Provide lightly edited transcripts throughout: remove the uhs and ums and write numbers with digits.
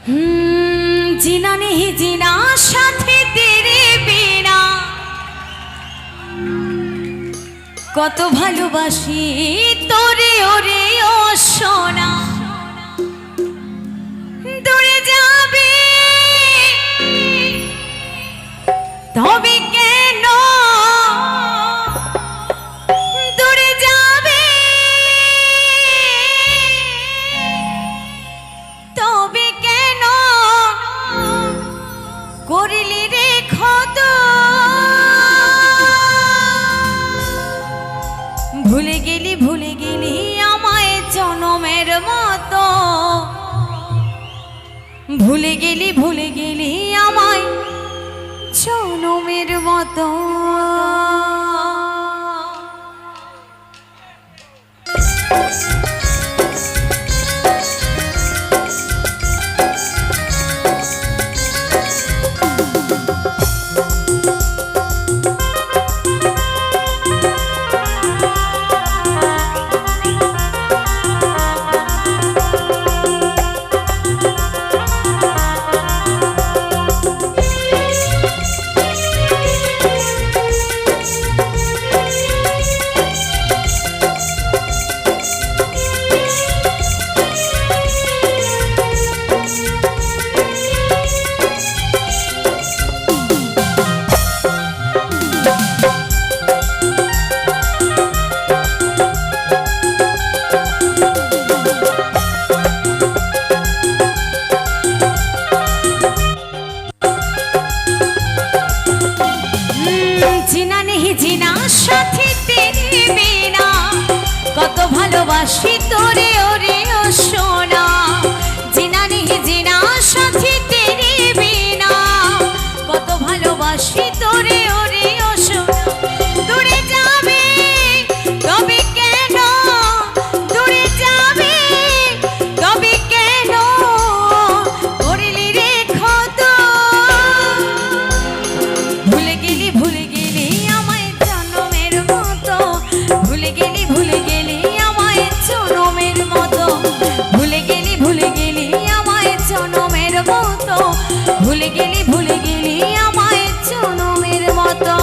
जीना नहीं जीना साथी तेरे बिना কত ভালোবাসি তোরে ওরে ও সোনা দূরে যাবে তবে কেন দূরে যাবে তবে কেন করিলি রে ক্ষত ভুলে গেলি আমায় জনমের মতো ভুলে গেলি আমায় জনমের মতো ভালোবাসি তোরে ওরে ও সোনা জিনা নিহি জিনা সাথী তেরে বিনা কত ভালোবাসি তোরে ওরে ও সোনা দূরে যাবে তবে কেন দূরে যাবে তবে কেন করলি রে ক্ষত ভুলে গেলি আমায় জনমের মতো ভুলে গেলি আমায় জনমের মতো ভুলে গেলি আমায় জনমের মতো ভুলে গেলি আমায় জনমের মতো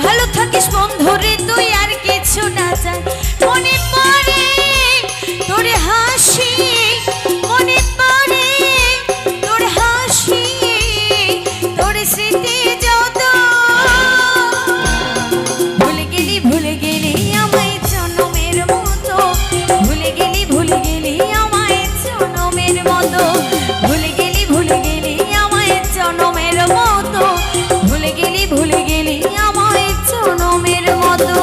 ভালো থাকিস বন্ধুরে তুই আর কিছু না চাই মনে পড়ে তোর হাসি মনে পড়ে তোর হাসি তোর স্মৃতি যত ভুলে গেলি আমায় জনমের মতো ভুলে গেলি আমায় জনমের মতো ভুলে গেলি আমায় জনমের মতো ভুলে গেলি আমায় জনমের মতো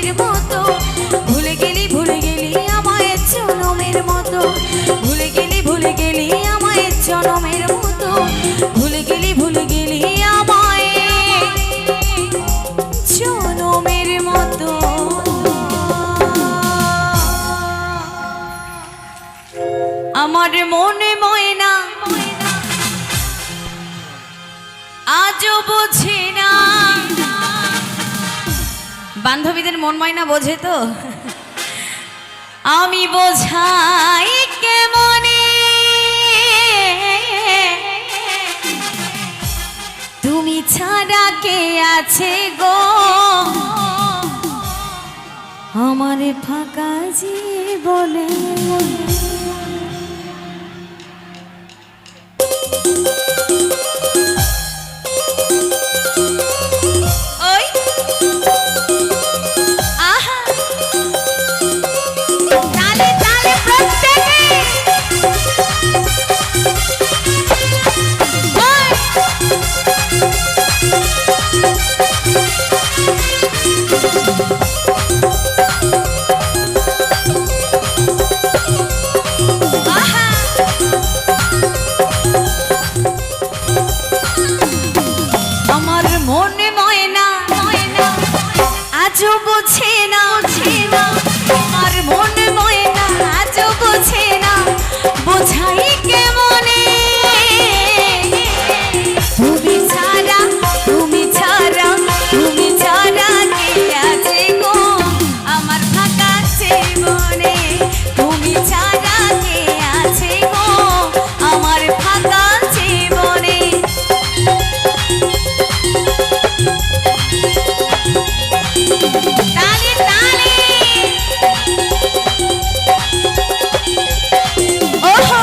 জনমের মতো ভুলে গেলি আমায় জনমের মতো ভুলে গেলি আমায় জনমের মতো ভুলে গেলি আমায় জনমের মতো। আমার মনে ময়না আজও বোঝে না। বান্ধবীদের মন ময়না বোঝে তো, আমি বোঝাই কেমনে। তুমি ছাড়া কে আছে গো আমার ফাঁকা জীবনে। আমার মনে ময়না আজও বোঝে না, আমার মনে ময়না আজও বোঝে না, বোঝাই কেমনে। তুমি ছাড়া কে আছে গো আমার ফাঁকা জীবনে। তুমি ছাড়া কে আছে গো আমার ফাঁকা জীবনে। তালি তালি ওহো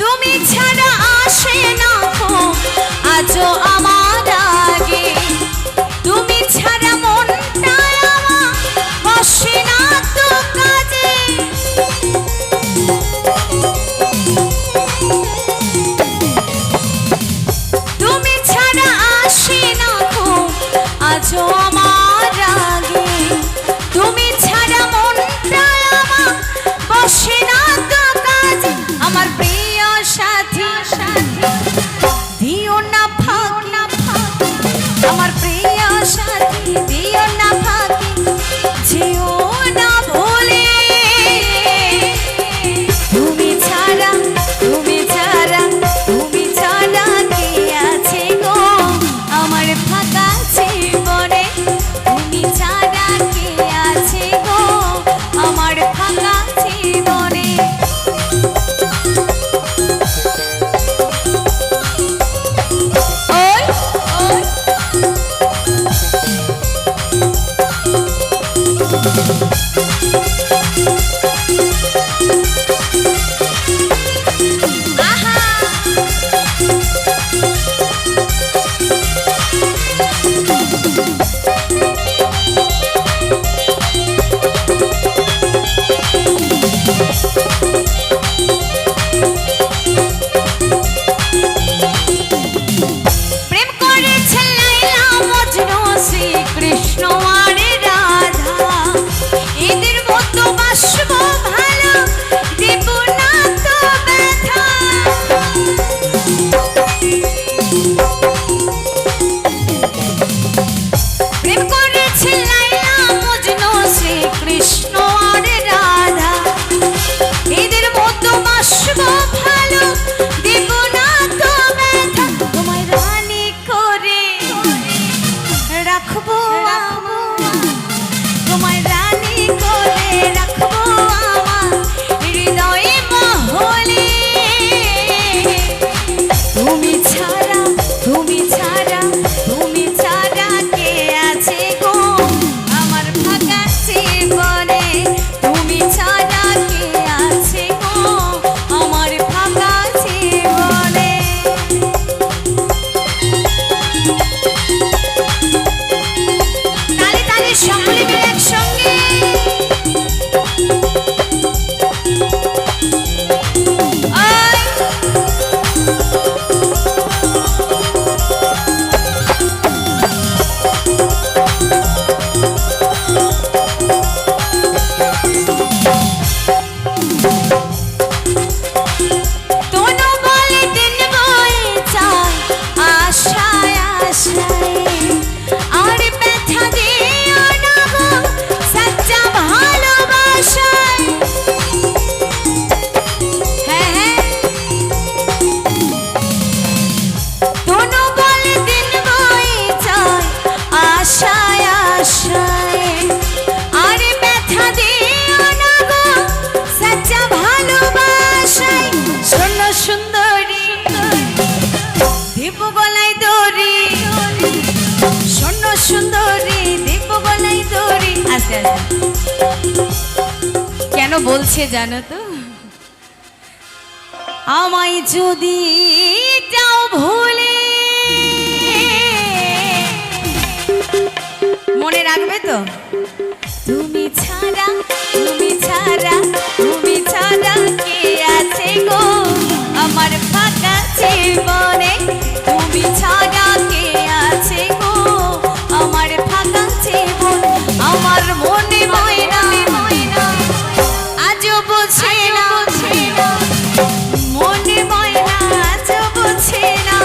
তুমি ছাড়া আসে না আজও আমার আগে। তুমি ছাড়া মনটা আমার বসে না তো কাজে। তুমি ছাড়া আসে না আজও আমার আগে। তুমি ছাড়া মনটা আমার বসে না তো কাজে। আমার প্রিয় সাথী দিও না ফাঁকি, আমার প্রিয় সাথী দিও না ফাঁকি, যেও না ভুলে। তুমি ছাড়া কে আছে গো আমার ফাঁকা জীবনে। তুমি ছাড়া কে আছে গো আমার ফাঁকা জীবনে। প্রেম করেছে লাইলা মজনু শ্রীকৃষ্ণ আর রাধা। এদের মতো বাসবো ভালো, দেব না তো ব্যথা। প্রেম করেছে লাইলা মজনু শ্রীকৃষ্ণ আর রাধা। এদের মতো বাসবো ভালো, দেব কেন বলছে জানো তো, আমায় যদি যাও ভুলে, মনে রাখবে তো, তুমি ছাড়া তুমি ছাড়া তুমি ছাড়া কে আছে গো আমার ফাঁকা জীবনে, তুমি ছাড়া কে আছে গো আমার ফাঁকা জীবন, আমার মনে ময়না আজও বোঝে না, মনে ময়না আজও বোঝে না,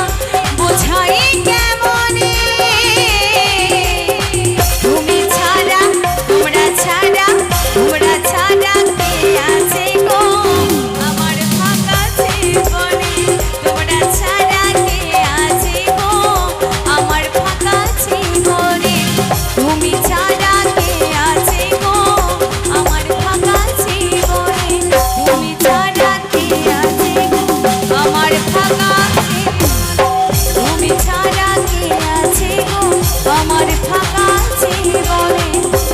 বোঝাই কেমনে, তুমি ছাড়া তোমরা ছাড়া তোমরা ছাড়া কে আছে গো আমার ফাঁকা জীবনে, তোমরা ছাড়া কে আছে গো আমার ফাঁকা জীবনে, তুমি ছাড়া কে আছে গো আমার ফাঁকা জীবনে, তুমি ছাড়া কে আছে গো আমার ফাঁকা জীবনে, তুমি ছাড়া কে আছে গো আমার ফাঁকা জীবনে,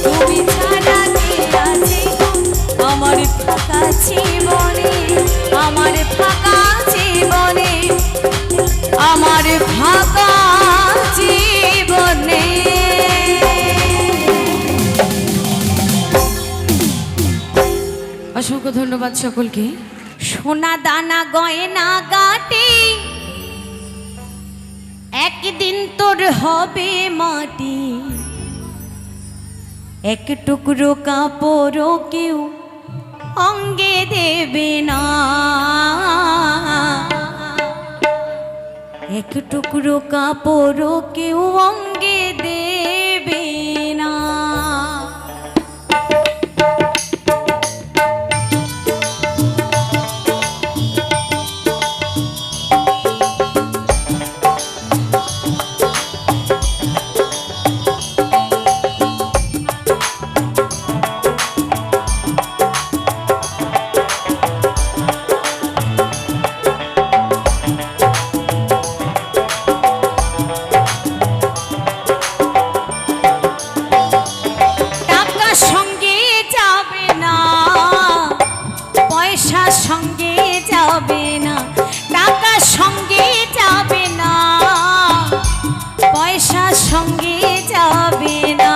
তুমি ছাড়া কে আছে গো আমার ফাঁকা জীবনে, আমার ফাঁকা জীবনে, আমার ফাঁকা জীবনে। অসংখ্য ধন্যবাদ সকলকে। সোনা দানা গয়না গাটি একদিন তোর হবে মাটি, এক টুকরো কাপড় কেউ অঙ্গে দেবে না, এক টুকরো কাপড় কেউ অঙ্গে দেবে না। সঙ্গে যাবে না, টাকা সঙ্গে যাবে না, পয়সা সঙ্গে যাবে না,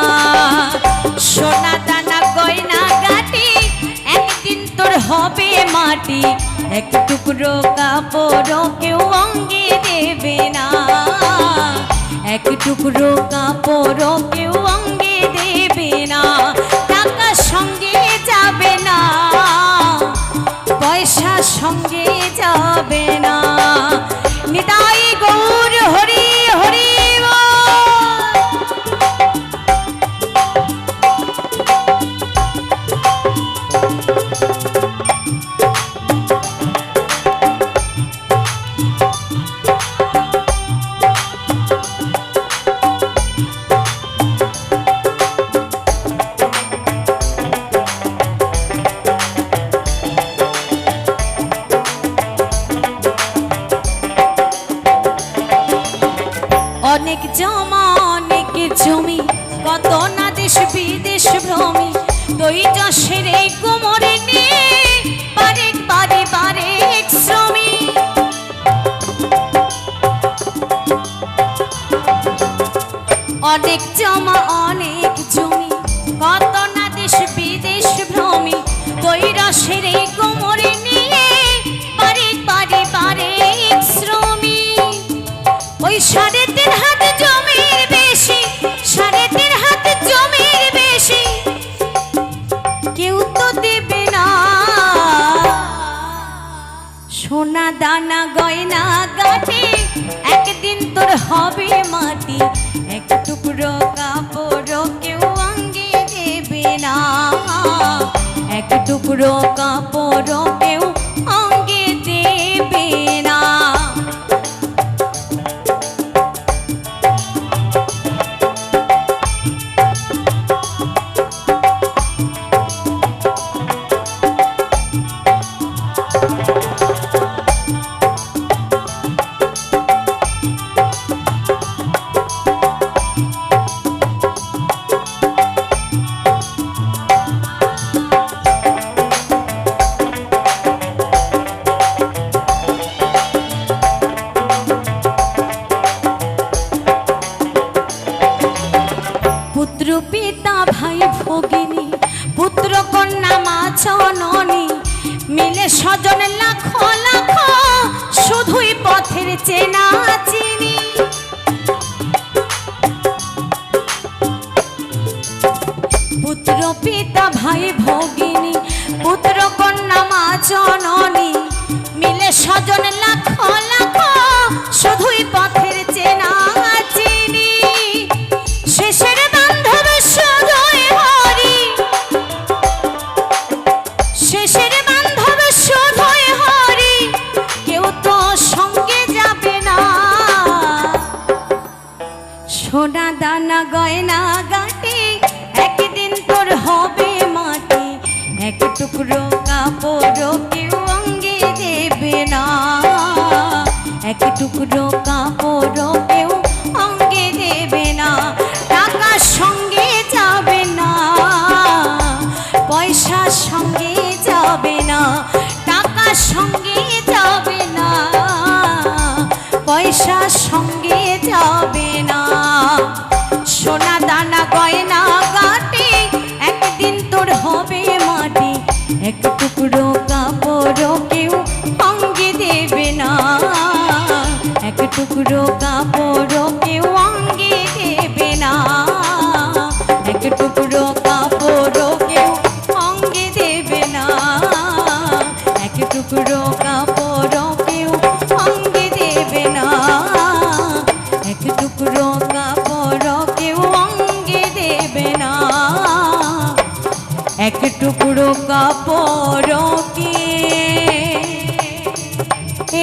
সোনা দানা গয়না গাটি একদিন তোর হবে মাটি, এক টুকরো কাপড় কেউ অঙ্গে দেবে না, এক টুকরো কাপড় কেউ অঙ্গে দেবে না, টাকা সঙ্গে যাবে না, পয়সা সঙ্গে যাবে না, নিতাই গৌর হরি হরি অনেক জমা অনেক জমি কত না দেশ বিদেশ ভ্রমি, দই যশের এই কোমরে নিয়ে বারেক বারে বারেক শ্রমী, অনেক জমা অনেক জমি কত না দেশ বিদেশ ভ্রমি, দই রসের এই কোমরে নিয়ে বারেক বারে বারেক 3.5 হাত জমির বেশি, 3.5 হাত জমির বেশি কেউ তো দেবে না। সোনা দানা গয়না গাটি একদিন তোর হবে মাটি, এক টুকরো কাপড় কেউ অঙ্গে দেবে না, এক টুকরো কাপড় কেউ অঙ্গে দেবে না। পুত্র পিতা ভাই ভগিনী, পুত্র কন্যা মা জননী, মিলে স্বজন লাখ লাখ, শুধুই পথের চেনা চিনি। পুত্র পিতা ভাই ভগিনী, পুত্র কন্যা মা জননী, মিলে স্বজন লাখ লাখ, শুধুই পথের চেনা চিনি। শেষের বান্ধব শুধুই হরি, শেষের বান্ধব শুধুই হরি, কেউ তো সঙ্গে যাবে না। সোনা দানা গয়না গাটি একদিন তোর হবে মাটি, এক টুকরো কাপড় কেউ অঙ্গে দেবে না, এক টুকরো কাপড় কেউ অঙ্গে দেবে না। টাকা সঙ্গে যাবে না, পয়সা সঙ্গে যাবে না, টাকা সঙ্গে যাবে না, পয়সা সঙ্গে যাবে না। সোনা দানা গয়না গাটি একদিন তোর হবে মাটি, এক টুকরো কাপড় কেউ অঙ্গে দেবে না, এক টুকরো কাপড় কেউ অঙ্গে দেবে না, এক টুকরো কাপড় কেউ অঙ্গে দেবে না, এক টুকরো কাপড় কেউ অঙ্গে দেবে না, এক টুকরো কাপড় কেউ অঙ্গে দেবে না, এক টুকরো কাপড় কে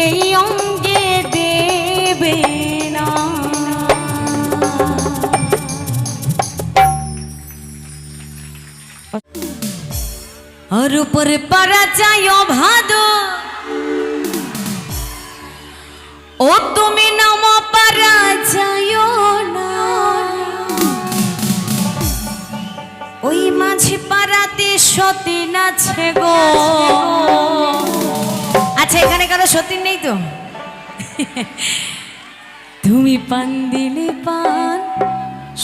এই অঙ্গে দেবে না। আর উপরে পারা যায় ভাদো, ও তুমি নাম পারা যায় না, ওই মাঝে পারাতে সতীন আছে গো। আচ্ছা, এখানে কারো সতীন নেই তো? তুমি পান দিলে পান,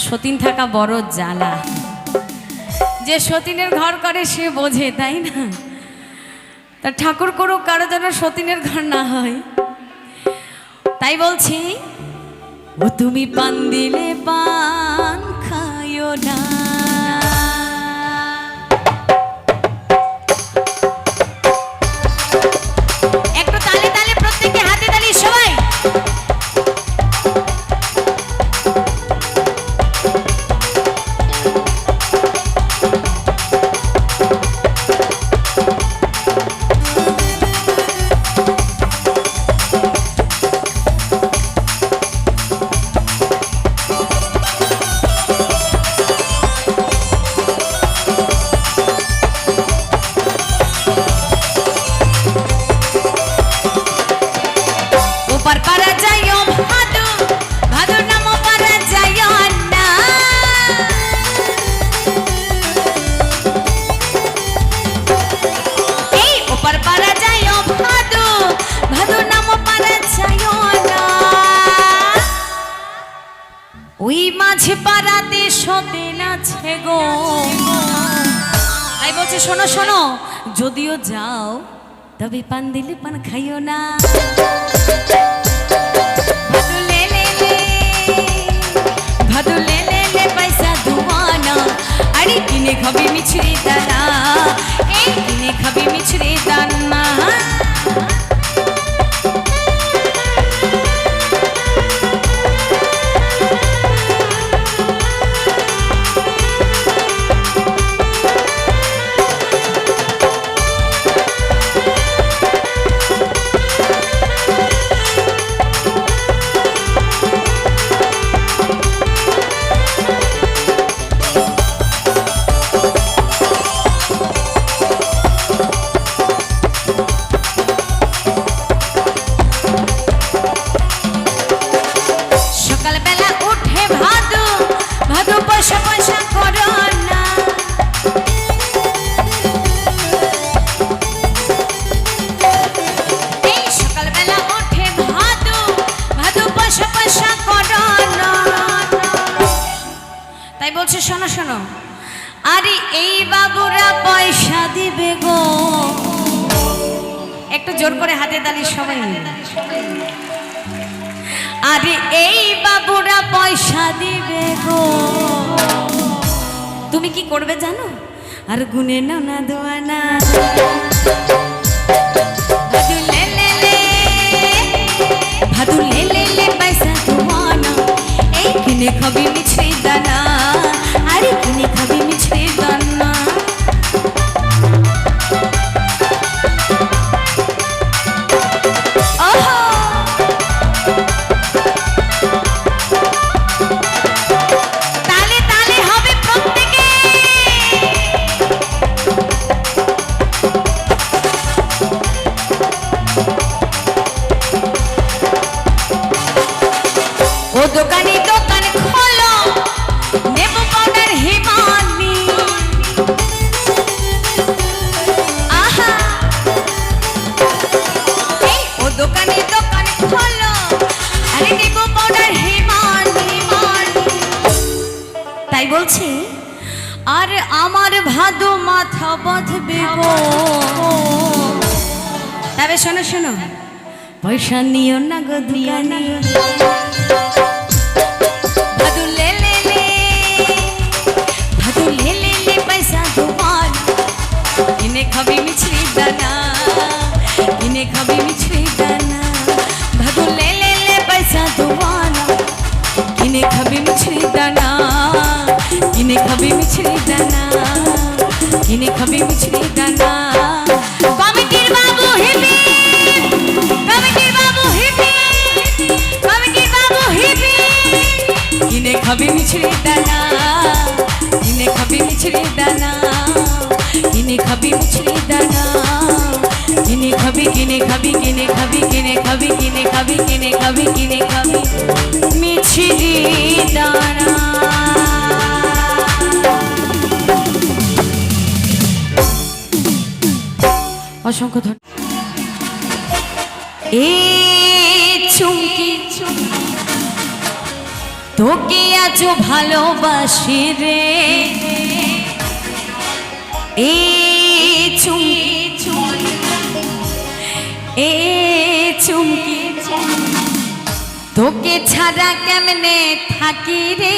সতীন থাকা বড় জ্বালা, যে সতীনের ঘর করে সে বোঝে, তাই না? তা ঠাকুর করুক কারো যেন সতীনের ঘর না হয়। তাই বলছি, ও তুমি পান দিলে পান খাইও না। একটু তালে তালে প্রত্যেকে হাতে তালি সবাই। মাঝে পাড়াতে সতেন আছে গো। তাই বলছে শোনো শোনো, যদিও যাও তবে পান দিলে পান খাইও না। লে লে লে শোনো শোনো, আরে এই বাবুরা পয়সা দিবে গো, একটু জোর করে হাতে তালি সবাই মিলে। আরে এই বাবুরা পয়সা দিবে গো, তুমি কি করবে জানো? আর গুনে নাও না দোয়ানা, ভাদু লে লে লে, ভাদু লে লে লে পয়সা দোয়ানা, এই কিনে খাবি মিছরি দানা, আরে কিনে খাবি মিছরি দানা। দোকানে দোকান খোলো, নেব পাউডার হিমানি, আহা এই ও দোকানে দোকান খোলো, আরে নেব পাউডার হিমানি। তাই বলছি, আর আমার ভাদু মাথা বাঁধবে গো। তবে শোনো শোনো, পয়সা নিও না গো দোকানে, ভাদু লে লে লে, ভাদু লে লে লে পয়সা দোয়ান, কিনে খাবি মিছরি দানা, কিনে খাবি মিছরি দানা, ভাদু লে লে লে পয়সা দোয়ান, কিনে খাবি মিছরি দানা, কিনে খাবি মিছরি দানা, কিনে খাবি মিছরি দানা। কমিটির বাবু হিপি, কমিটির বাবু হিপি, কমিটির বাবু হিপি, কিনে খাবি মিছরি দানা, কিনে খাবি মিছরি দানা, কিনে খাবি মিছরি দানা, কিনে খাবি, কিনে খাবি, কিনে খাবি, কিনে খাবি, কিনে খাবি, কিনে খাবি, কিনে খাবি মিছরি দানা। অসংখ্য ধন্যবাদ। এ চুমকি তোকে আজ ভালোবাসি রে, এ চুমকি, এ চুমকি তোকে ছাড়া কেমনে থাকি রে।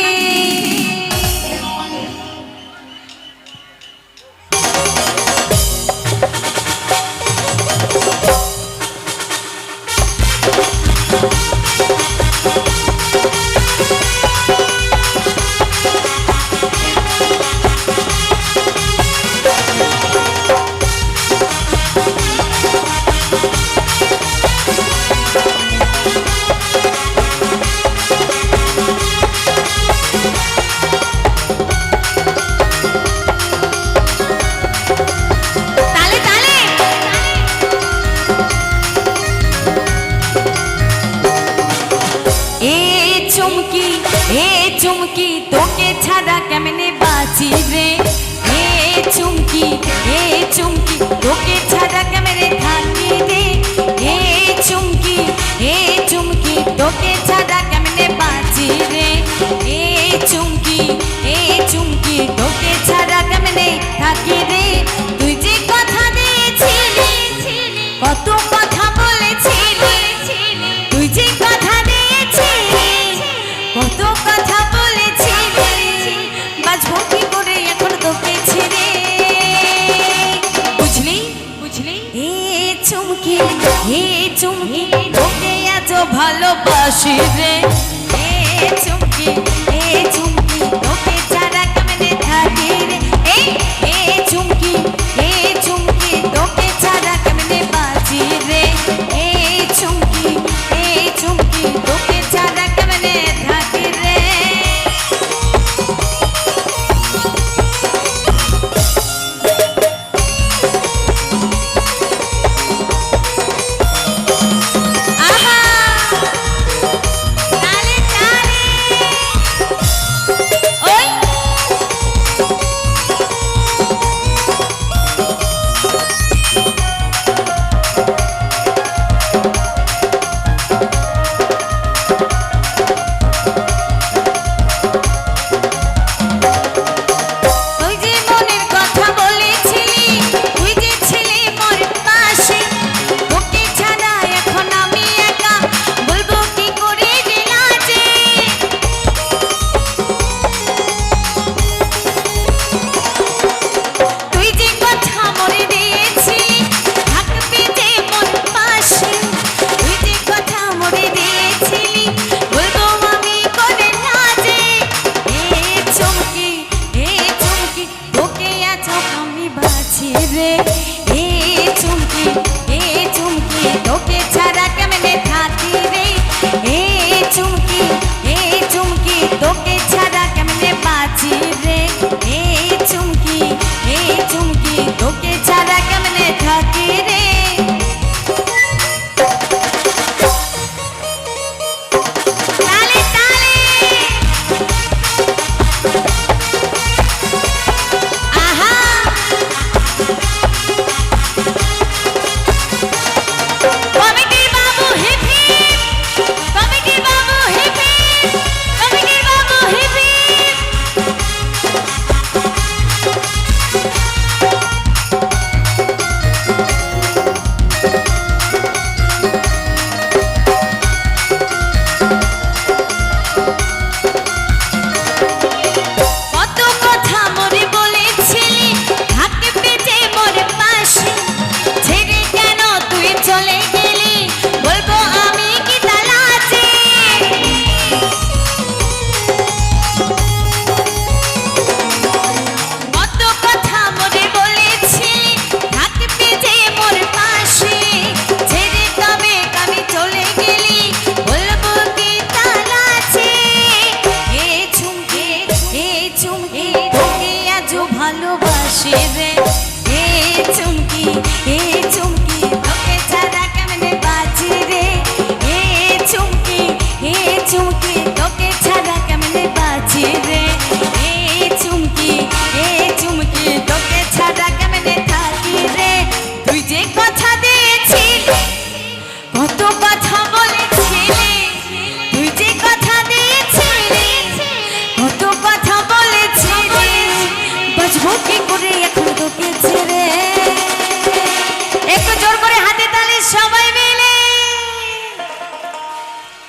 চুমকি তোকে ছাড়া কেমনে বাঁচি রে, এ চুমকি, এ চুমকি তোকে ছাড়া কেমনে থাকি রে, এ চুমকি, এ চুমকি তোকে ছাড়া কেমনে বাঁচি রে, এ চুমকি, এ চুমকি তোকে ছাড়া কেমনে থাকি রে। তুই যে কথা দিয়েছিলি, কত কথা বলেছিলি, তুই যে কথা দিয়েছিলি, কত কথা বলেছিলি, বাঁচবো কি করে এখন তোকে ছেড়ে। বুঝলি বুঝলি, এ চুমকি, এ চুমকি তোকে এত ভালোবাসি রে, এ চুমকি, এ চুমকি তোকে ছাড়া কেমনে থাকি রে, এ চুমকি, এ চুমকি তোকে ছাড়া কেমনে বাঁচি রে, এ চুমকি, এ চুমকি তোকে ছাড়া কেমনে থাকি রে। আহা তালে তালে, ওই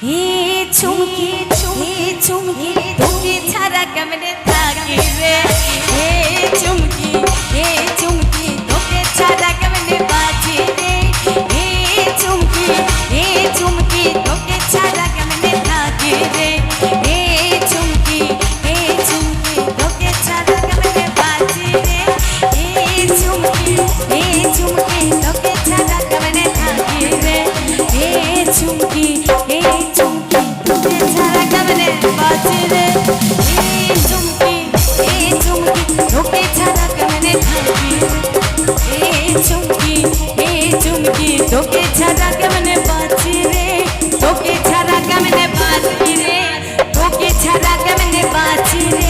এ চুমকি চুমকি তোকে ছাড়া কেমনে থাকি রে এ চুমকি তোকে ছাড়া কেমনে বাঁচি রে এ চুমকি তোকে ছাড়া কেমনে থাকি রে এ চুমকি তোকে ছাড়া কেমনে বাঁচি রে এ চুমকি তোকে ছাড়া কেমনে থাকি রে এ চুমকি তোকে ছাড়া কেমনে বাঁচি রে এ চুমকি তোকে ছাড়া কেমনে থাকি রে এ চুমকি তোকে ছাড়া কেমনে বাঁচি রে তোকে ছাড়া কেমনে বাঁচি রে তোকে ছাড়া কেমনে বাঁচি রে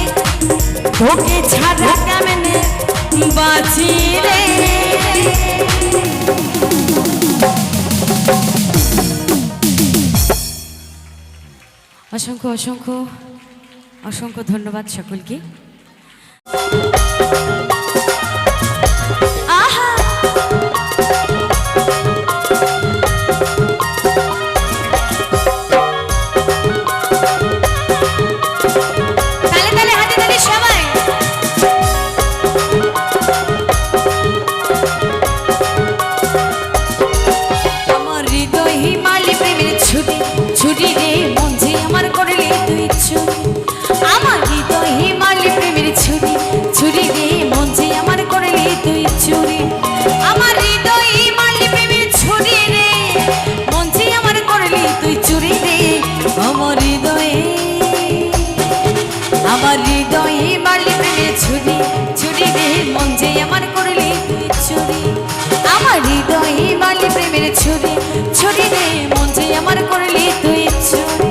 তোকে ছাড়া কেমনে বাঁচি রে। অসংখ্য অসংখ্য অসংখ্য ধন্যবাদ সকলকে। আহা তালে তালে হাতে তালে সবাই। আমার হৃদয় হিমালি প্রেমের ছুটি ছুটি রে মন যে আমার করলে তুই ছুটি আমার হৃদয় হিমালি প্রেমের ছুটি ছুটি রে মন যে আমার করলে তুই চুরি আমার হৃদয় হিমালি প্রেমের ছুটি রে মন যে আমার করলে তুই চুরি রে আমার হৃদয়ে হিমালি প্রেমের ছুটি ছুটি রে মন যে আমার করলে তুই চুরি আমার হৃদয় হিমালি প্রেমের ছুটি ছুটি রে মন যে আমার করলে তুই চুরি।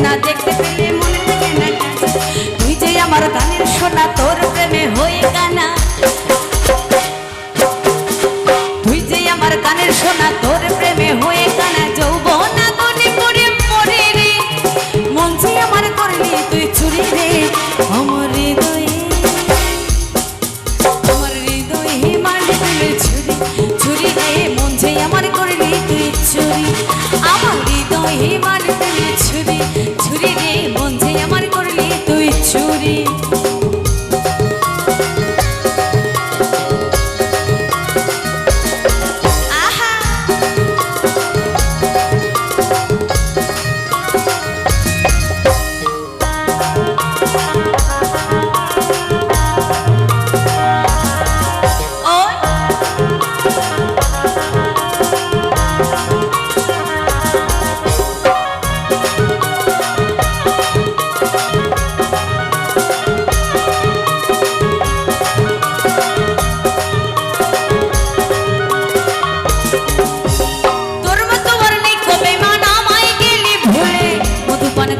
না দেখতে পেলে মনে থাকে না তুই যে আমার গানের শোনা তোর প্রেমে হয়ে গানা তুই যে আমার গানের শোনা তোর প্রেমে হয়ে গানা যৌবনা মনে করে মরে রে মন যে আমার করলি তুই চুরি রে আমার হৃদয়ে হিমালি প্রেমের ছুরি ছুরি রে মন যে আমার করলি তুই চুরি আমার হৃদয় হিমালি প্রেমের ছুরি ছুরি রে মন যে আমার করলি তুই চুরি।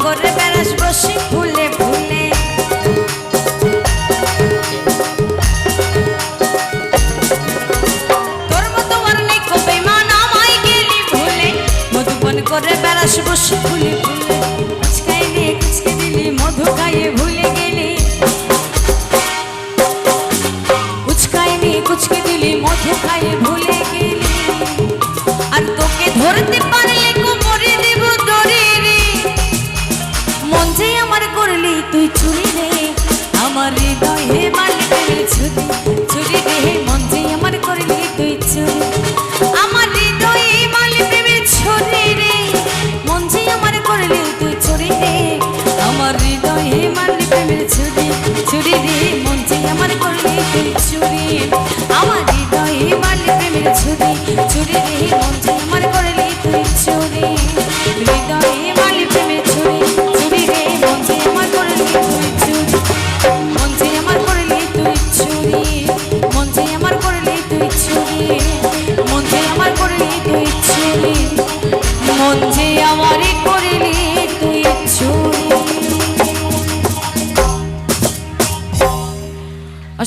করে বেড়াস বসে ফুলে ফুলে তোর মতো আর নেই কবে মান আমায় গেলি ভুলে মধুবন করে বেড়াস বসে ফুলে ফুলে কুচকাইলে কুচকে দিলি মধু খাইয়ে ভুলে গেলি কুচকাইনি কুচকে দিলি মধু খাইয়ে ভুলে গেলি আর তোকে ধরতে পারলে কোমরে দেব দড়ি রে মন যে আমার করলি তুই চুরি রে আমার হৃদয় হিমালি প্রেমের ছুরি ছুরি রে মন যে আমার করলি তুই চুরি আমার হৃদয় হিমালি প্রেমের ছুরি রে মন যে আমার করলি তুই চুরি রে আমার হৃদয় হিমালি প্রেমের ছুরি ছুরি রে মন যে আমার করলি তুই চুরি আমার হৃদয় হিমালি প্রেমের ছুরি ছুরি রে